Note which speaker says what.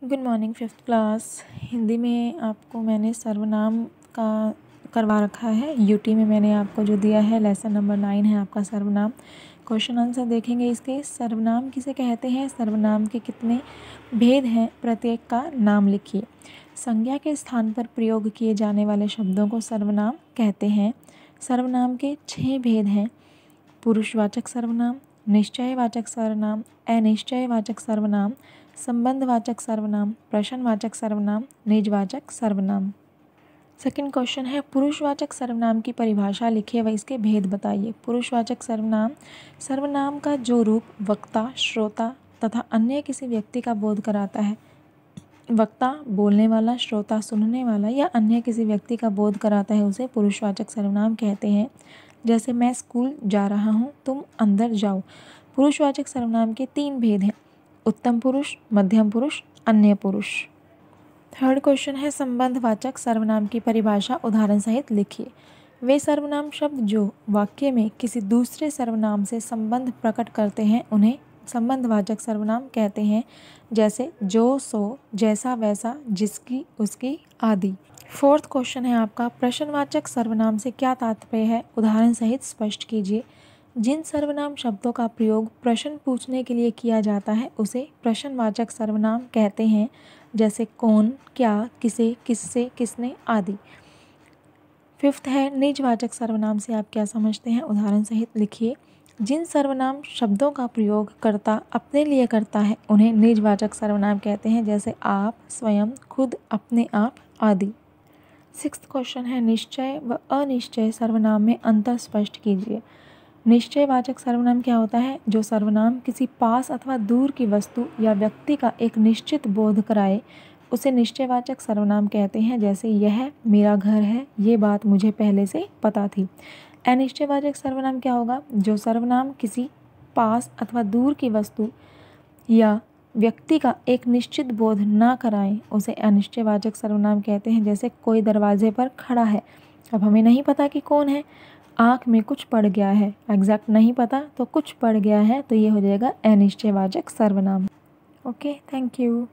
Speaker 1: Good morning fifth class. Hindi में आपको मैंने सर्वनाम का करवा रखा है। यूटी में मैंने आपको जो दिया है लेसन नंबर 9 है आपका सर्वनाम। क्वेश्चन आंसर देखेंगे इसके। सर्वनाम किसे कहते हैं, सर्वनाम के कितने भेद हैं, प्रत्येक का नाम लिखिए। संज्ञा के स्थान पर प्रयोग किए जाने वाले शब्दों को सर्वनाम कहते हैं। सर्वनाम के 6 भेद हैं। पुरुषवाचक सर्वनाम, निश्चयवाचक सर्वनाम, अनिश्चयवाचक सर्वनाम, संबंधवाचक सर्वनाम, प्रश्नवाचक सर्वनाम, निजवाचक सर्वनाम। सेकंड क्वेश्चन है, पुरुषवाचक सर्वनाम की परिभाषा लिखिए व इसके भेद बताइए। पुरुषवाचक सर्वनाम, सर्वनाम का जो रूप वक्ता, श्रोता तथा अन्य किसी व्यक्ति का बोध कराता है। वक्ता बोलने वाला, श्रोता सुनने वाला या अन्य किसी व्यक्ति का बोध कराता है, उसे पुरुषवाचक सर्वनाम कहते हैं। जैसे मैं स्कूल जा रहा हूँ, तुम अंदर जाओ। पुरुषवाचक सर्वनाम के 3 भेद हैं, उत्तम पुरुष, मध्यम पुरुष, अन्य पुरुष। थर्ड क्वेश्चन है, संबंधवाचक सर्वनाम की परिभाषा उदाहरण सहित लिखिए। वे सर्वनाम शब्द जो वाक्य में किसी दूसरे सर्वनाम से संबंध प्रकट करते हैं उन्हें संबंधवाचक सर्वनाम कहते हैं। जैसे जो, सो, जैसा, वैसा, जिसकी, उसकी आदि। फोर्थ क्वेश्चन है आपका, प्रश्नवाचक सर्वनाम से क्या तात्पर्य है, उदाहरण सहित स्पष्ट कीजिए। जिन सर्वनाम शब्दों का प्रयोग प्रश्न पूछने के लिए किया जाता है उसे प्रश्नवाचक सर्वनाम कहते हैं। जैसे कौन, क्या, किसे, किससे, किसने आदि। फिफ्थ है, निजवाचक सर्वनाम से आप क्या समझते हैं, उदाहरण सहित लिखिए। जिन सर्वनाम शब्दों का प्रयोग कर्ता अपने लिए करता है उन्हें निजवाचक सर्वनाम कहते हैं। जैसे आप, स्वयं, खुद, अपने आप आदि। सिक्स्थ क्वेश्चन है, निश्चय व अनिश्चय सर्वनाम में अंतर स्पष्ट कीजिए। निश्चयवाचक सर्वनाम क्या होता है, जो सर्वनाम किसी पास अथवा दूर की वस्तु या व्यक्ति का एक निश्चित बोध कराए उसे निश्चयवाचक सर्वनाम कहते हैं। जैसे यह मेरा घर है, ये बात मुझे पहले से पता थी। अनिश्चयवाचक सर्वनाम क्या होगा, जो सर्वनाम किसी पास अथवा दूर की वस्तु या व्यक्ति का एक निश्चित बोध ना कराएं उसे अनिश्चयवाचक सर्वनाम कहते हैं। जैसे कोई दरवाजे पर खड़ा है, अब हमें नहीं पता कि कौन है। आँख में कुछ पड़ गया है, एग्जैक्ट नहीं पता तो कुछ पड़ गया है, तो ये हो जाएगा अनिश्चयवाचक सर्वनाम। Okay, thank you.